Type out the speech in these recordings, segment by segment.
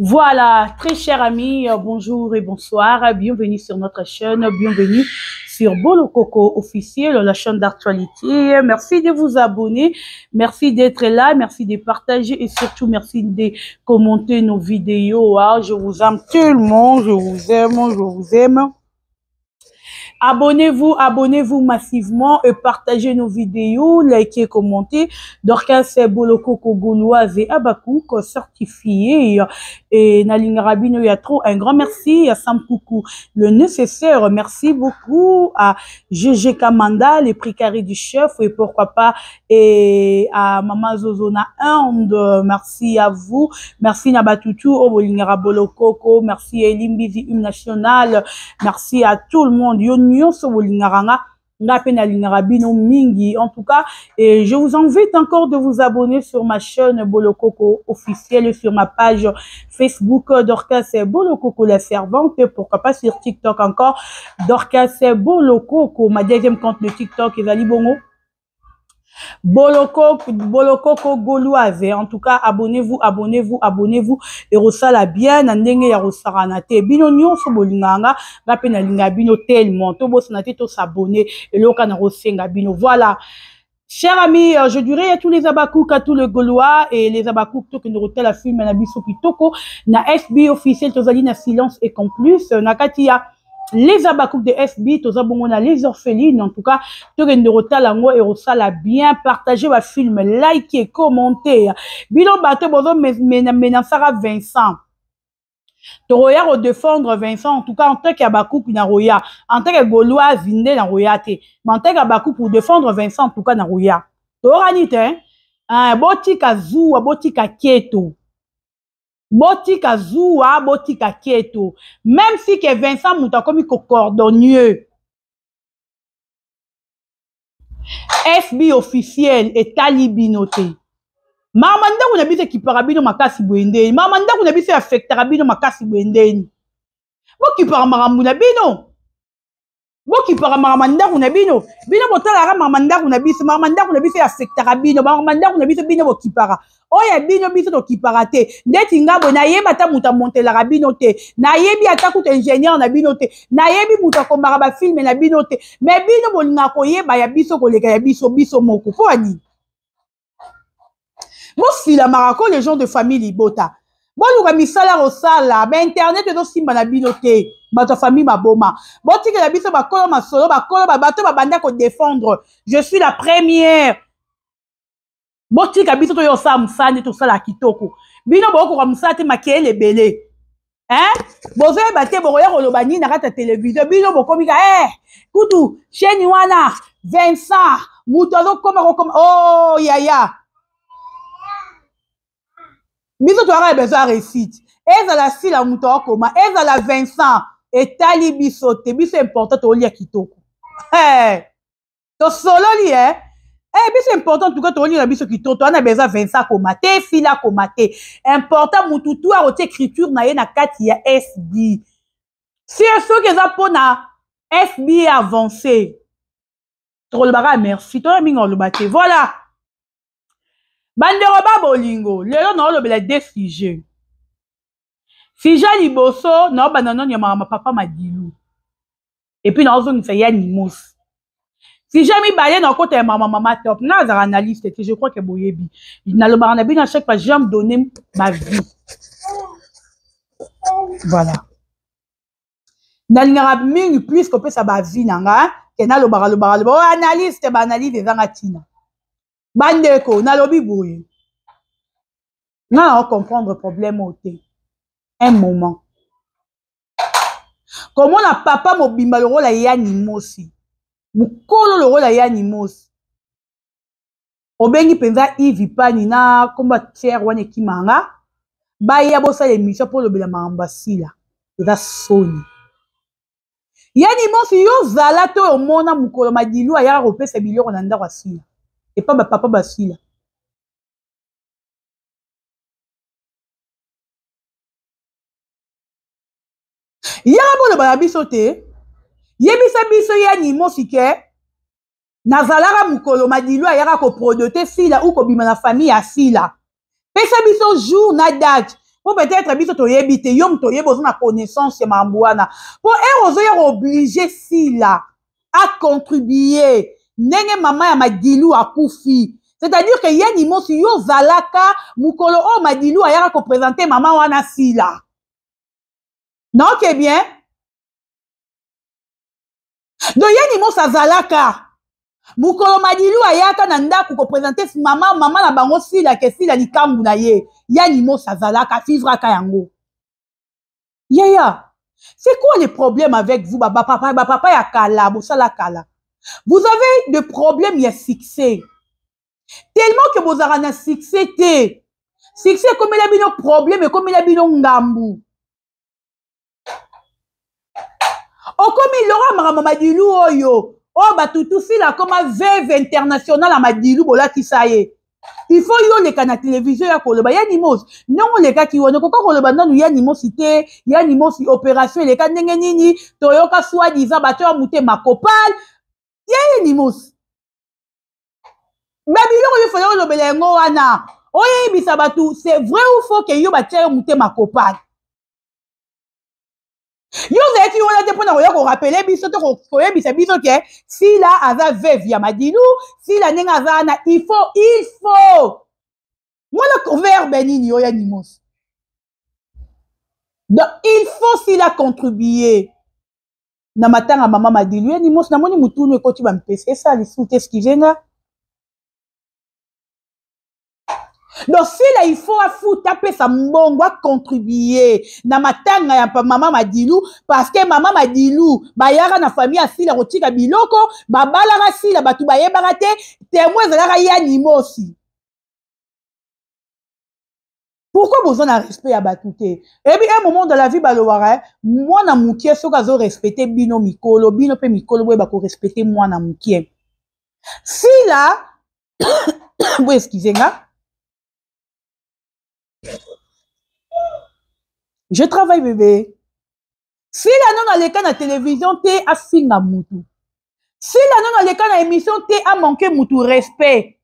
Voilà, très chers amis, bonjour et bonsoir, bienvenue sur notre chaîne, bienvenue sur Bolo Coco officiel, la chaîne d'actualité. Merci de vous abonner, merci d'être là, merci de partager et surtout merci de commenter nos vidéos. Je vous aime tellement, je vous aime, je vous aime. Abonnez-vous massivement et partagez nos vidéos, likez, commentez. Dorcas Boloko Kogoloise et Abakouk certifié. Et Naline Rabino, il y a trop un grand merci à Sam Koukou, le nécessaire. Merci beaucoup à GG Kamanda, les précaires du chef et pourquoi pas et à Maman Zozona Inde. Merci à vous. Merci Nabatutu, Obolingara Bolokoko. Merci Elimbizi National. Merci à tout le monde. En tout cas, et je vous invite encore de vous abonner sur ma chaîne Bolokoko officielle, sur ma page Facebook Dorcas Bolokoko la servante, et pourquoi pas sur TikTok encore Dorcas Bolokoko, ma deuxième compte de TikTok est Ali Bongo. Bolokoko Gauloise. En tout cas, abonnez-vous. Et rosala bien, nandenge ya rosaranate. Bino nyonso bolinganga, rapena linga bino tellement. To bosanate to s'abonner. Et loka na rosenga bino. Voilà. Chers amis, je dirais à tous les abakouk, à tous les Gaulois et les abakouk, tout que nous retenons la film, na biso kitoko, na SB officiel, tozali na silence et qu'en plus, na katia. Les abakouk de SB, tozabongona les orphelines, en tout cas, tout que nous retenons la moi et rosala bien, partagez ma film, likez, commentez. Bilon bateau, bozo, menansara Vincent. Toroya au défendre Vincent, en tout cas, en tant qu'abakouk na roya, en tant que Gaulois, vinde na roya te, mais en tant qu'abakouk pour défendre Vincent, en tout cas na roya. Toranite, hein, botika zoua, botika kieto. Botika zoua, botika kieto. Même si que Vincent mouta comme cordonnier. FB officiel et talibinoté. Mamanda kuna bise kiparabino makasi bwendeni. Mamanda kuna bise affectarabino makasi bwendeni. Boki para maramuna bino. Boki para maramanda kuna bino. Bino botala ra mamanda kuna bise affectarabino. Mamanda kuna bise bino boki para. Oya bino biso to kiparate. Ndeti ngabo na yeba ta muta montela rabino te. Na yebi ata kuta ingénieur na bino te. Na yebi muta ko maraba film na bino te. Mais bino bolinga ko yeba ya biso ko leka ya biso moko. Po ani. Bon, si la marako, les gens de famille libota. Bon, nous avons mis ça là au sala. Ben, internet est aussi ma binoté. Ma famille ma boma. Bon, tu que la biso ba kolo ma solo, ba kolo ba bato ba banda ko défendre. Je suis la première. Bon, tu que biso to yo sa musane to sala kitoko. Bino bo ko musate makele belé. Hein? Bozo bate bo ya kolobani na kata télévision. Bino bo komika kutu, cheni wana, Vincent, mutozo koma. Oh, ya. Biso tu as besoin de réussite. Ezala si la muto koma, ezala Vincent et tali biso te biso important to lia kitoko. To solo li biso important en tout cas to lia biso kitoko, to ana besoin Vincent koma te fila koma te. Important mutu tu a oti écriture na ye na kati ya SB. Si ce que za pona FB avancé. To le bara merci, to mingo le bate. Voilà. Bandero ba bolingo, lelo na olobela deux sujets. Sujet liboso, na bananon ya mama papa madilu. Et puis na ozo nisa ya nimos. Sujet mi balé na côté ya mama top, na za analyste, je crois que boyebi. Na lo barana bi na chaque fois j'aime donner ma vie. Voilà. Na lingara mingi plus que sa ba vie nanga, ke na lo bara analyste ba analyse za ngatina. Bandeko, na lobi boye. Na on comprendre le problème au thé. Un moment. Comment la papa mobimba le rôle à yanimosi. Mukolo le rôle à yanimosi. Obengi penza Yves Pani na komba tiers wane kimanga. Ba ya bosa l'émission pour le bela mambasila. Eza soni. Yanimosi yo zala to omona mukolo madilu aya repesa biloko na ndako asila. Et pas ba papa basila. Yara bo le balabiso te. Yebisa biso ya nimosi ke. Nazalara mukolo madilu ayara ko produte fila ou ko bima na famille asila. Pesa biso jour na date. Pour peut-être biso toyebi te yom toyebi ozo na connaissance ya mambuana. Pour ozo ya obligé si là à contribuer ndenge mama ya Madilu akufi. C'est-à-dire que yani mosi yo zalaka mukolo o Madilu ayaka ko présenter maman wana si là. Non que bien. Donc yani mosa zalaka mukolo Madilu ayaka na ndaku ko présenter maman na bango si là que si là likambu na ye. Yani mosa zalaka fivraka yango. Yaya. C'est quoi le problème avec vous papa ya kala bosala kala. Vous avez des problèmes ya succès. Tellement que vous avez un succès té. Succès comme il a bien un problème et comme il a bien un ngambu. Oh comme il aura Madilu oyo. Oh bah tout si là comme un veuve international à Madilu bola qui ça y est. Il faut yo les canaux télévision ya koloba ya nimos. Non les gars qui wona koko koloba nanu ya nimosité, ya nimosi opération les gars ndenge nini toyoka soi-disant bato ya muté makopal. Ya nimos. Babylon il faut le belengo wana. Oye bisabatu, c'est vrai ou faux que yo batia muté makopal. Yo zeki wana te pona ko rappeler biso to ko yebisa biso ke si la aza veuve ya Madilu, si la nenga azana il faut moi le verbe nini yo ya nimos. Donc il faut si la contribuer na matanga mama Madilu ya nimos na moni mutunu ekoti ba mpese ça li soute skizenga. Donc si là il faut taper sa mbongo contribuer na matanga ya maman Madilu parce que maman Madilu bayara na famille asila kotika biloko babala sila batu bayebaka te témoin ezalaka ya nimosi. Pourquoi besoin de respect à batuté? Et bien, à un moment de la vie, moi, na moukie, so kazo respecter bino mikolo pe mikolo, ouais, bako respecter moi na moukie. Si là, vous excusez-moi, je travaille bébé. Si là, non, dans les cas de la télévision, t'es à finga moutou. Si là, non, dans les cas de l'émission, t'es à manquer moutou respect.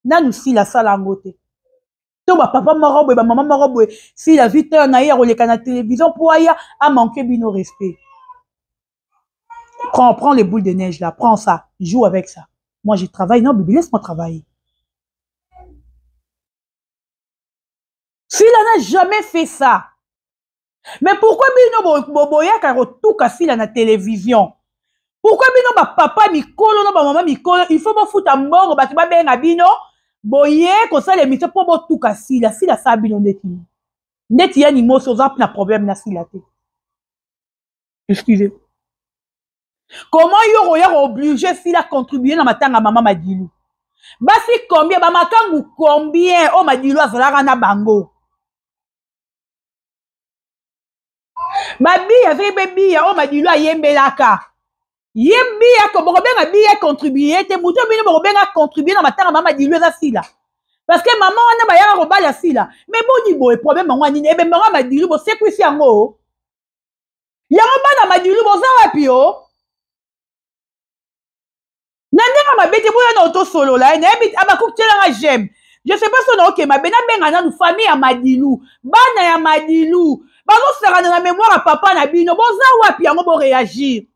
Na nous si la salle en côté. To ba papa morobo ba maman morobo si la vie t'es na hier les canaux télévision pour aya a manquer bino respect. Prends les boules de neige là, prends ça, joue avec ça. Moi je travaille, non bébé laisse-moi travailler. Si là n'a jamais fait ça. Mais pourquoi bino boboya karo tout kasi la na télévision? Pourquoi bino ba papa mikolo no ba maman mikolo, il faut ba foutre mbongo ba tu ba benga bino boye ko ça l'émission pour bo tout kasi la si la sa bino neti ya ni moso za na problème na si la té. Excusez. Comment yo ya obligé si la contribuer na matanga maman Madilu? Basi combien ba makangu combien o Madilu azalaka na bango? Babi avec baby o Madilu ayembelaka. Yembi ko boko benga bi contribuer te muto bino boko benga contribuer na matanga maman Madilu za si la. Parce que maman wana ba ya ko bala si la. Mais boni boy problème ngwa nini ebe maman Madilu bo sekwisi yango. Yango bana Madilu bo za wapi o? Nandeka mabete boya na auto solo la na ebit abakukutela nga j'aime. Je sais pas si on ok mabena benga na famille ya Madilu, bana ya Madilu, bazo sera na mémoire à papa na bino, boza wapi yango bo réagir.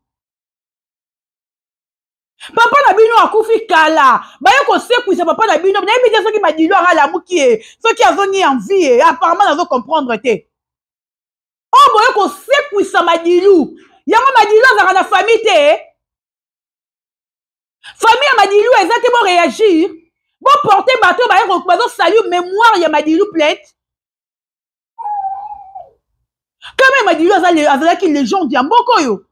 Papa na bino akufi kala, baye ko sekwisa papa na bino, na ebite soki Madilu ala muki e, soki azoni envie e, apparemment nazo comprendre te. Oh boye ko sekwisa Madilu, yango Madilu azaka na famille te. Famille ya Madilu ezate bo réagir, bo porter bateau bazo salut mémoire ya Madilu plainte. Quand même Madilu azalaki légende ya mboko yo.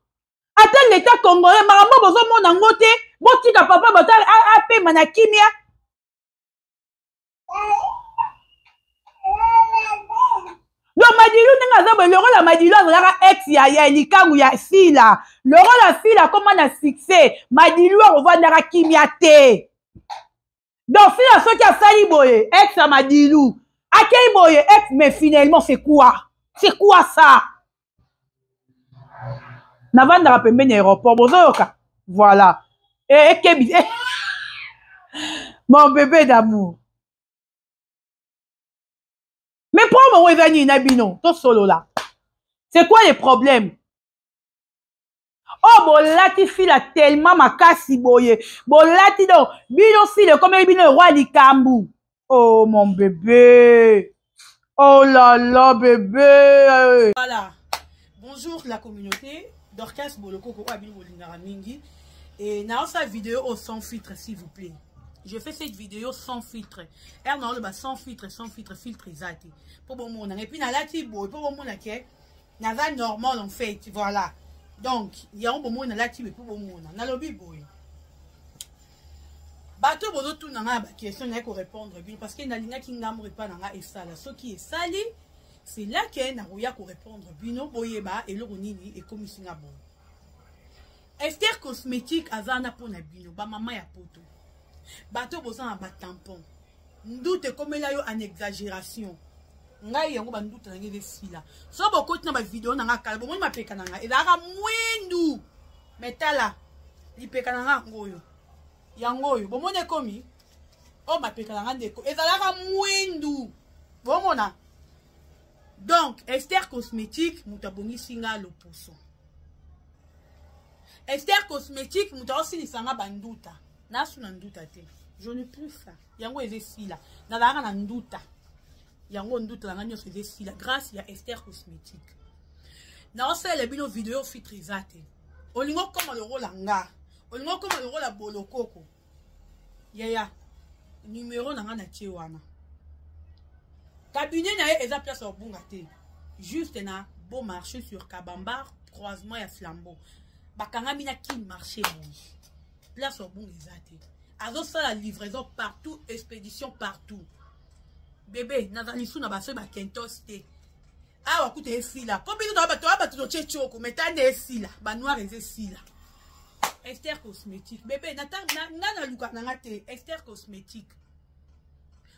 Attends l'état congolais marambo bozo mona ngote, bo tika papa bato ape manakimia. Donc Madilu nenga zabo le rôle la Madilu azalaka ex ya likangu ya sila. Le rôle la sila comment na succès. Madilu revendra kimia te. Donc si la soki a sali boye ex à Madilu. Akei boye ex mais finalement c'est quoi? C'est quoi ça? Navandra pembeni aéroport bozoyoka. Voilà. Et kebi. Mon bébé d'amour. Mais prends mon Evani Nabino, ton solo là. C'est quoi les problèmes? Oh, bolati fila tellement makasi boye. Bolati do. Bino file comme bino roi Likambu. Oh, mon bébé. Oh là là, bébé. Voilà. Bonjour la communauté. Dorcas Boloko Koko Abino Bolinara Mingi. Et dans cette vidéo sans filtre, s'il vous plaît. Je fais cette vidéo sans filtre. Et non, le sans filtre, filtre zati. Pour bon monde. Et puis, dans la tibo, pour bon monde, n'a pas normal en fait. Voilà. Donc, il y a un bon monde dans la tibo, pour bon monde. Dans le biboy. Bateau, bozo, tout n'a pas question, n'a qu'à répondre. Parce qu'il y a une ligne qui n'a pas et ça. Ce qui est sali, c'est là qu'il y a qu'à répondre. Bino, boyeba, et l'oronini, et comme il y a bon. Esther cosmétique azana pour na bino ba maman ya poto bato bozana ba tampon ndoute comme là yo en exagération ngai yango ba ndoute na ngebe fila so bokoti na ba vidéo na ngaka bo moni mapeka na ngai ezaka mwindu metala lipeka na ngaka ngoyo yangoyo bo moni komi o mapeka na ngandeko ezalaka mwindu bo mona. Donc Esther cosmétique mutabongi singa loposo. Esther cosmétique, nous avons aussi les sangs banduta. Nasu nanduta te. Je ne plus ça. Yango eze sila. Nalara nanduta. Yango nduta la nyo eze sila. Grâce à Esther cosmétique. Na ose le bino vidéo filtrisate. Olingo comme le rôle anga. Olingo comme le rôle la bolokoko. Yaya. Numéro nanga na tiewana. Cabinet na eza place au bungate. Juste na beau marché sur Kabambar, croisement ya Flambeau. Bakanga mina qui marché bon. Place au bon exact. Azo ça la livraison partout, expédition partout. Bébé, nazali sou na baso ba kentos te. Ah wa kute fila. Combien de ba to chechoko metande fila. Ba noir eze fila. Esther cosmétique. Bébé, na luka na ngate Esther cosmétique.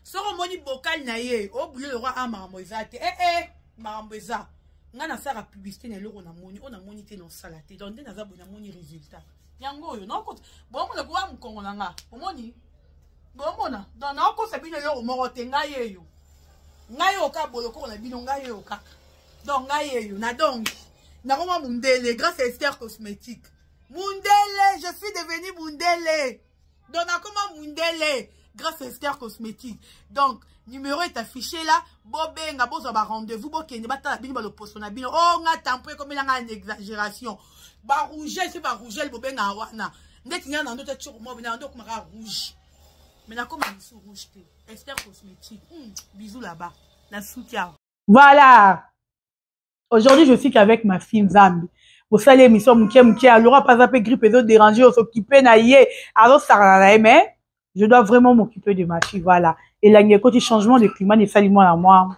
Soro moni bocal na ye, o bouillon le roi amambo exact. Marambo eza. Nga na sara publicité na loko na moni, on a moni te non salate. Donc na za bona moni résultat. Yango yo na ko bon mo le ko am kongo na nga. Omoni. Bon mona, donc na ko sabine yo mo te nga ye yo. Nga yo ka boloko na bino nga yo ka. Donc nga ye yo na donc na ko mundele grâce à Esther cosmétique. Mundele, je suis devenu mundele. Donc na ko mundele grâce à Esther cosmétique. Donc numéro est affiché là. Bobenga bozo ba rendez-vous bokende batala bino ba lo posto na bino. Oh nga tampo comme la nga en exagération. Ba rouge c'est ba rouge bobenga wana. Ndeti nya na ndoto tshoko mo bina ndoko mara rouge. Mais na comme sous rouge te. Esther cosmétique. Bisous là-bas. La soutien. Voilà. Aujourd'hui je suis qu'avec ma fille Zambi. Vous savez l'émission mouké alors pas zapper grippe et autres déranger on s'occuper na yé. Alors ça na mais je dois vraiment m'occuper de ma fille, voilà. Et là, il y a un changement de climat, il fallait moi à moi.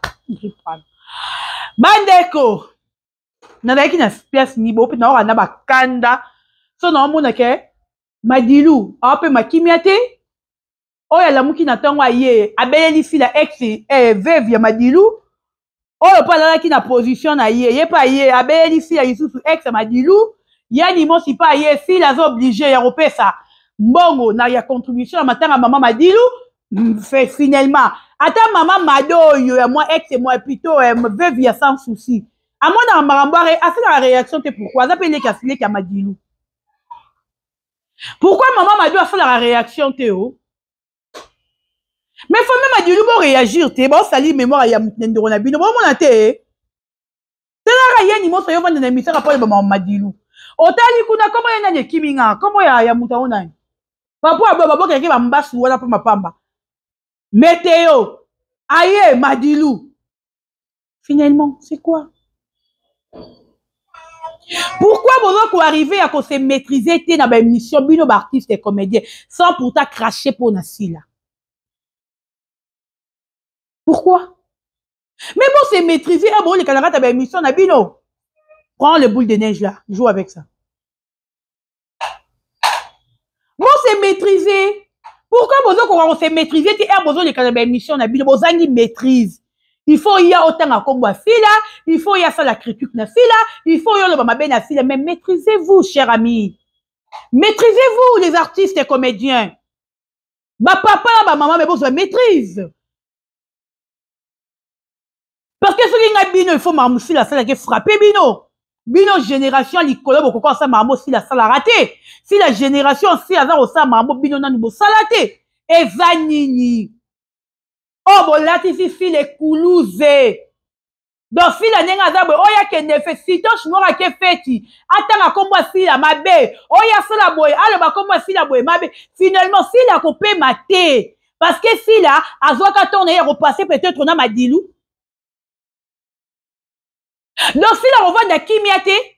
Bandeko! Nada qui n'a pièce ni beau, puis n'a pas na kanda. So na monake, Madilu, a peu ma kimiate. Oh ya la mouki na tangwa ye, abele li fi la ex veuve ya Madilu. Oh le pas là qui na position na ye pas ye, abele li fi la isusu ex Madilu. Ya ni mo si pas ye, fi la zo obligé ya repé ça. Mbongo na ya contribution à matanga maman Madilu fait finalement ata maman Mado yo ya moi ex et moi plutôt veuve ya sans souci à moi dans marambare a fait la réaction te pourquoi ça peut les casser qui a Madilu pourquoi maman Mado a fait la réaction te oh mais faut même Madilu bon réagir te bon sali mémoire ya mutendero na bino bon mon te te la ya ni mo so yo vendre na émission rapport maman Madilu otali kuna comment ya nanye kiminga comment ya mutaona papa baba quelqu'un va m'bassu wala pour ma pamba météo aïe Madilu finalement c'est quoi pourquoi vous pour arriver à se maîtriser dans la mission bino artiste et comédien sans pourtant cracher pour Nassila pourquoi mais bon c'est maîtriser ah bon les camarades dans mission na bino prends le boule de neige là joue avec ça. Bon, c'est maîtrisé. Pourquoi vous se maîtriser? Tu as besoin de faire une mission, vous avez une maîtrise. Il faut y avoir autant à combo à fila, il faut y avoir la critique na fila, il faut y avoir le na fila. Mais maîtrisez-vous, chers amis. Maîtrisez-vous, les artistes et comédiens. Bah, papa, bah, maman, mais vous maîtrise. Parce que ce qui est bino, il faut marmousser la salle qui frapper bino. Bino génération, l'icolo, beaucoup ça marmot si la salle a raté. Si la génération, si la salle marmot bino n'a pas salaté. Et zanini. Oh, bon, là, ici, si les coulouses. Donc, si la nenga zabe, oh, ya ke nefe, si to chinois ke feti, attends, comme si la mabe, oh, ya ça la boy, alors, comme si la boy, mabe, finalement, si la copé maté, parce que si là, à Zoaka tourne, il repassé peut-être on a Madilou. Donc, si la revend de Kimiate,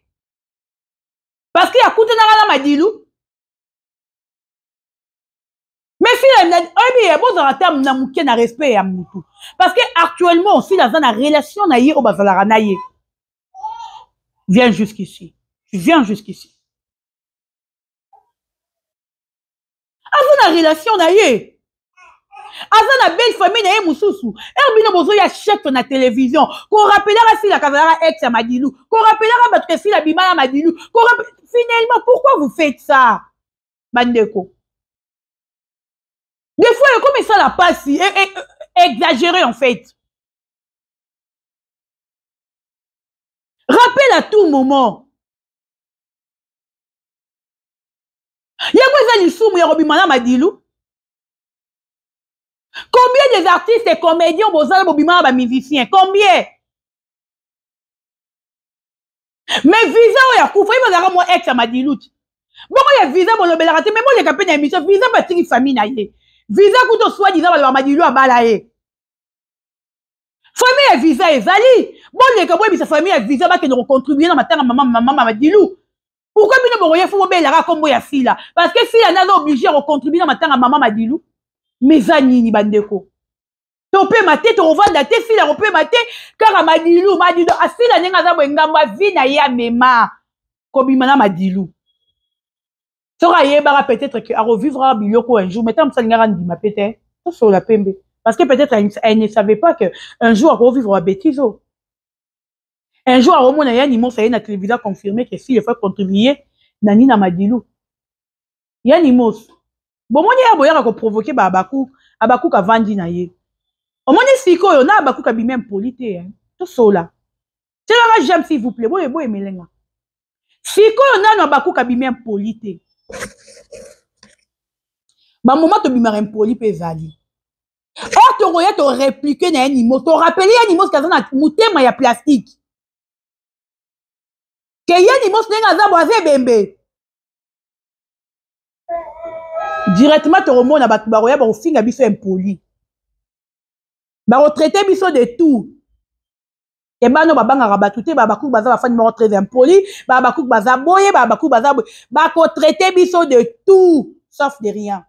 parce qu'il y a coûté dans la Madilou. Mais si la bon en respect à Moutou. Parce que actuellement, si la relation naïe au bazala naïe, viens jusqu'ici. Tu viens jusqu'ici. Avant la relation naïe, avant la belle famille naïe Moussoussou, Herbino Bozo y achète na télévision. Qu'on rappellera si la Kazara ex à Madilou. Qu'on rappellera votre si la Bima à Madilou. Finalement, pourquoi vous faites ça, Bandeko? Des fois, comme ça la passe, exagéré en fait. Rappelle à tout moment. Il y a quoi ça, l'issoum, Robimana Madilou? Combien des artistes et comédiens Bozal Bobimana musiciens? Combien? Mais visa, il y a couvert, il y a moi ex à Madilou. Bon, il y a visa pour le bel raté, mais moi, j'ai capé d'émission, visa pour une famille naïe. Visa pour soit disant, il y a Madilou à balayer. Famille à visa et Zali. Bon, les cabouets, mais sa famille à visa, qui nous contribuer dans ma terre, maman, Madilou. Pourquoi il ne faut pas faire comme moi, fille là? Parce que si elle a obligé à contribuer dans ma terre, maman, Madilou. Mes amis, ni bandeko. Tu peux mater, tu revends la tête, si la peut mater, car à Madilou, assis la nenga za bengamba, vie na ya mema. Kobimana Madilou. Sera yeba peut-être qu'à revivre à Biloko un jour, mais tant que ça n'a pas peut-être, ça sur la pembe. Parce que peut-être elle ne savait pas qu'un jour à revivre à Bétizo. Un jour à Romona Yanimo, ça y est, la télévision confirmé que si il faut contribuer, Nani na Madilou. Yanimos. Bon, moi, il y a provoqué Abakou ka vandi na ye. Au moins, siko yo na Abakou ka bimem polité, hein. Tout cela. C'est là, j'aime s'il vous plaît. Bon, et melenga. Siko yo na Abakou ka bimem polité. Ba moment to bimem polité zali. Or, tu roya to répliquer na animaux. Tu rappelé animaux qui na mutema ya plastique. Que animaux nenga za boise bembe. Directement, tu remontes à Baroya, au fin, biso impoli. Retraité biso de tout. Et bah, non, babanga rabatouté, babakou baza, ba fan numéro très impoli, babakou baza boye, babakou baza boye. Traité biso de tout, sauf de rien.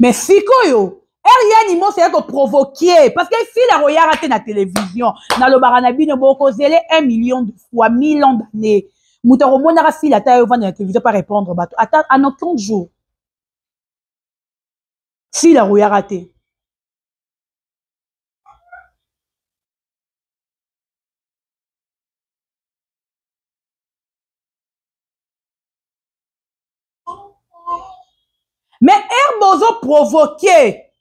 Mais si koyo, rien ni c'est que provoquer, parce que si la roya raté na télévision, na le baranabi ne boko zélé 1 million de fois, 1000 ans d'années. Moutaro monara si la taille vend la télévision pas répondre bateau. Attends, à notre 30 jours. Si la rouille a raté. Mais Herbozo provoqué.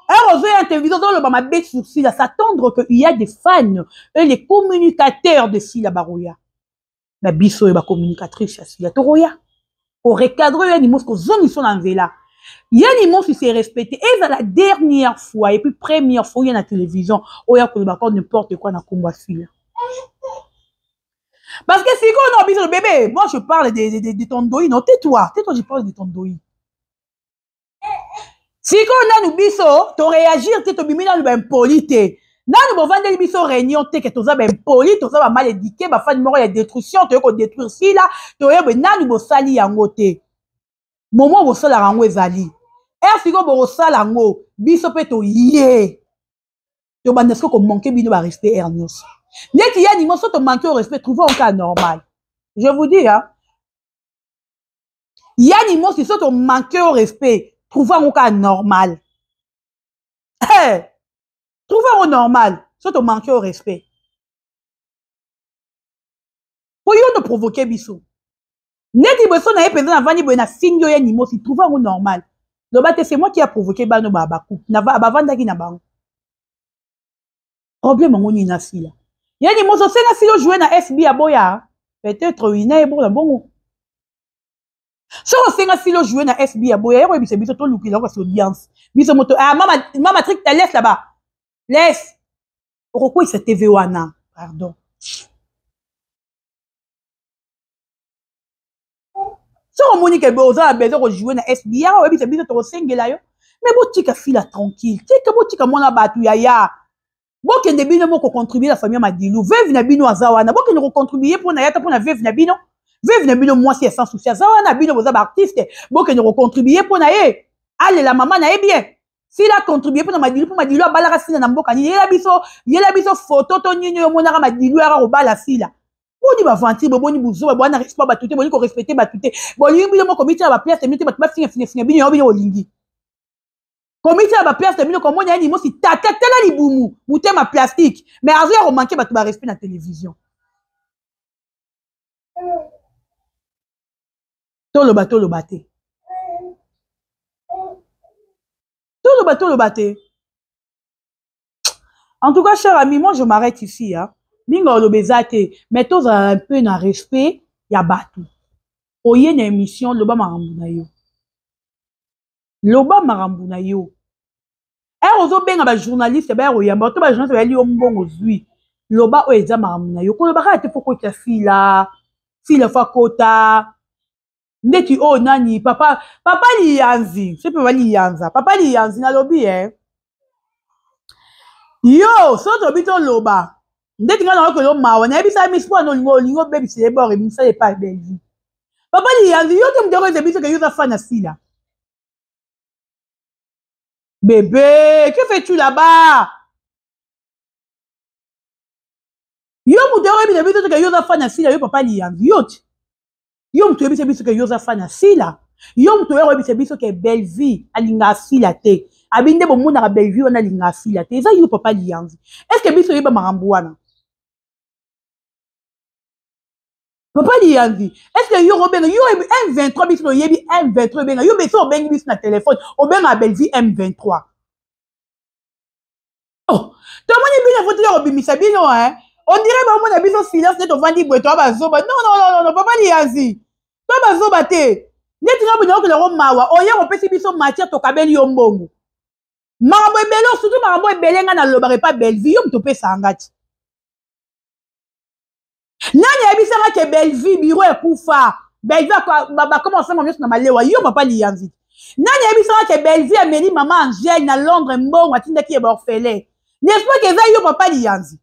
Herbozo est en télévision dans le bama bête sur Sila. S'attendre qu'il y a des fans et les communicateurs de Sila Barouya. La biso et la communicatrice Sila Toroya. Au recadre, il y a des mots qui sont en véla. Il y a des mots qui sont respectés. Et c'est la dernière fois, et puis première fois, il y a la télévision, où il y a n'importe quoi dans le combat Sila. Parce que si on a besoin de bébé, moi je parle de ton doi, non, tais-toi, je parle de ton doi. Si on a biso, tu réagir, tu bimina le ben polité. Nan nous vendre les biso réunion, tu que tu as ben poli, tu as mal éduqué, ba fan mort ya destruction, tu as détruire si là, tu as ben nan bo sali yango te. Moment bo sala rango ezali. Si on bo sala ngo, biso pe to yé. Tu bandesko ko manquer bino ba respect ernos. Net il y a ni mo so te manquer au respect, trouver un cas normal. Je vous dis hein. Il y a ni mo si so te manquer au respect. Trouver un cas normal. Hey, trouver un normal, ça te manque au respect. Pour y provoquer biso. Neti beso na epeza na vani boy na sinyo ya nimo si trouver un normal. Donc c'est moi qui a provoqué bano babaku. Na ba vanda ki na bango. problème en moni na sila. Yani mozo senga silo jouer na FB à boya. Peut-être ina ebo la bongo. Si on senga silo jouer na FB à boya, yako biso biso to luki la ko audience. Biso moto ah mama trick ta laisse là-bas. Laisse. Pourquoi il TV wana? Pardon. Si on moni que boza a besoin de jouer na FB, yako biso biso to sengela yo. Mais bon tika fila tranquille. Tika bon tika mona batu ya. Boke ne bino moko contribuer la famille Madilu. Veuve na bino azawana. Boke ne contribuer pour na yata pour na veuve na bino. Veuve na bino moi c'est sans souci. Azawana bino boza ba artiste. Boke ne contribuer pour na ye. Allez la maman na ye bien. S'il a contribué pour Madilu abala sila na mboka ni yela biso photo to nyinyo yo mona Madilu ara obala sila. Boni ba vanti boni buzo ba na respect batute boni ko respecter batute. Boni bino moko biti ba place miti ba finir bino yo bino olingi. Comité à ma place de mino comme on y a ni mo si tata tela li boumou bouté ma plastique mais avant on manquait ba respect na télévision to le baté en tout cas cher ami moi je m'arrête ici hein mingo lo bezate mais tous un peu na respect ya batu oye na émission loba marambu na yo ozo benga ba journaliste ba royamba to ba journaliste ba li ombongo zui loba o eza marambu na yo ko loba ka te foko ta fila fa kota ndeti o nani papa li yanzi c'est pas li yanza papa li yanzi na lobi yo so to bito loba ndeti ngana ko lo mawa na bisa mi sport no lingo baby c'est bord et mi ça pas belle vie papa li yanzi yo te mdoro ze biso ke yo za fana sila. Bébé, que fais-tu là-bas? Yo mudoro ebi biso ke yo za fana sila yo papa li yanzi yo mtu ebi biso ke yo za fana sila yo mtu ebi biso ke belle vie alinga sila te abinde bo muna ka belle vie ona linga sila te eza yo papa li yanzi est-ce que biso yeba marambu wana papa li yanzi est-ce que yo robenga yo M23 biso yebi M23 benga yo beso obengi biso na téléphone obenga belle vie M23 oh to moni bino foto ya obimisa bino on dirait ba mona biso silence net ovandi bweto ba zoba non papa li yanzi to ba zoba te neti nga bino ko le mawa oye ko pesi biso matière to kabeli yo mbongo marambo ebele surtout marambo ebele nga na lobare pas belle vie yo mto pesa ngati nani yebisanga ke belle vie biro ekufa belle vie ba commencer mon na malewa yo papa li yanzi nani yebisanga ke belle vie ameli maman Angèle na Londres mbongo atindaki e orphelin n'est-ce pas que ça yo papa li yanzi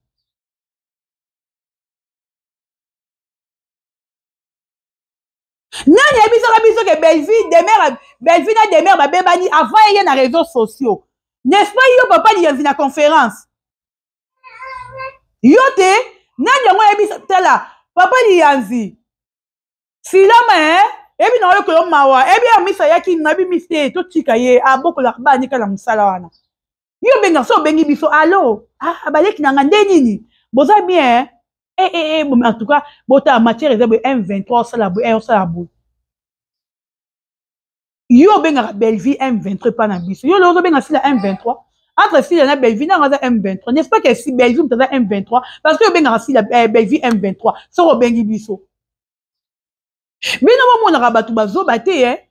nani yebisanga biso ke belle vie na demeure ba bebani avant ye na réseaux sociaux n'est-ce pas yo papa li yanzi na conférence yo te nani yango yebisa tala papa li yanzi silama ebi na yo ko mawa ebi amisa yaki nabi miste to tika ye abokola bani kala musala wana yo benga so bengi biso allo baleki na ngande nini boza bien en tout cas bota matière ezabo M23 sala bo yo benga belle vie M23 pa na biso yo lozo benga sila M23 entre sila na belle vie na ngaza M23 n'est-ce pas que si belle vie mtaza M23 parce que yo benga sila belle vie M23 so bengi biso bino mo na batu bazoba te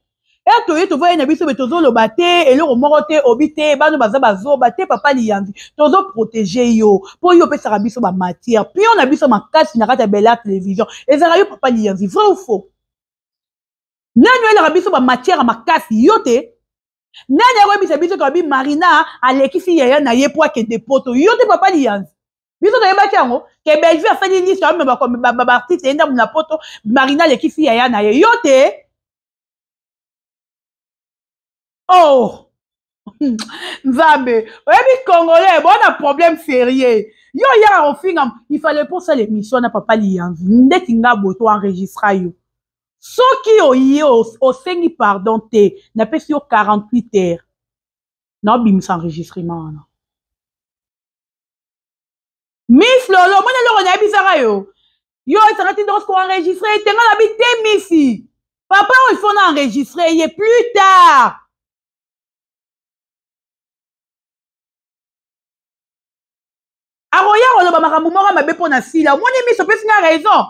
to ye to voye na biso be tozo loba te eloko moko te obi te bano baza bazoba te papa li yanzi tozo protéger yo po yo pesa biso ba matière puis on a biso makasi na kata bela télévision ezala yo papa li yanzi vrai ou faux nani elaka biso ba matière makasi yo te nani akoyebisa biso ka bi Marina alekisi yaya na ye po akende poto yo te papa li yanzi biso toyebaki yango ke belvi afali liste ame baartiste eyenda muna poto Marina alekisi yaya na ye yo te oh nzambe oyebi congolais bona problème sérieux yo ya ofinga il fallait pour ça l'émission na papa li yanzi ndeti nga boto enregistra yo soki oye osengi pardon te napesi yo 48 heures na obimisa enregistrement wana Miss Lolo mona loko na bisaka yo esanga ti ndoko enregistrer tenga na bi te misi papa il faut na enregistrer ye plus tard aroya oloba makambo moko mabe mpo na sila omoni miso pesi na raison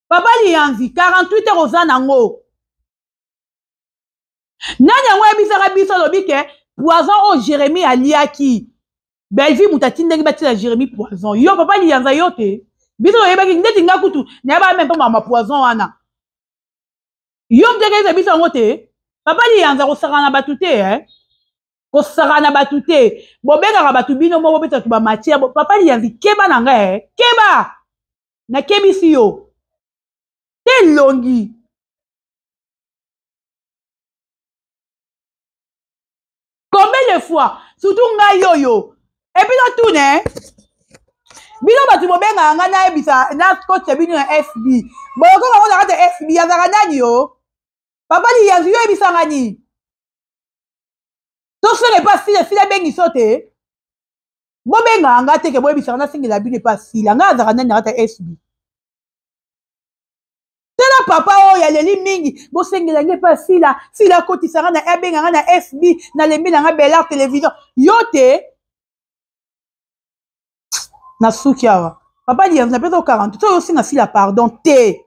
papa liyanzi 48 heures oza nango nani yango yebisaka biso alobi ke poison oyo jérémi aliaki belvi moto atindaki batila jérémi poison yo papa liyanza yo te biso oyebaki ndeti nga kutu nayeba meme mpo mama poison wana yo mtekeiza biso yango te papa liyanza kosaka na bato te kosaka na bato te bobengaka bato bino moko beta to bamatiere papa liyanzi keba na nga keba nakebisi yo te longi combien de fois surtout ngai yoyo ebino tune bino bato bobengaka nga nayebisa na coach bino ya fb boyokoka ngo na kati ya fb yazaka nani yo papa liyanzi yo yebisanga nini tosala epa sila bengi so te bobengaka nga teke boyebisaka nasengela bino epa sila nga azaka nani na kati ya fb tala papa oyo aleli mingi bosengela nge epa sila akotisanga na abenganga na fb nalembi nanga belar télévision yo te nasuki awa papa liyanzi napesa o 40 to osinga sila pardon te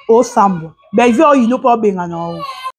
osambwa belvi oyo ino mpo obenga na o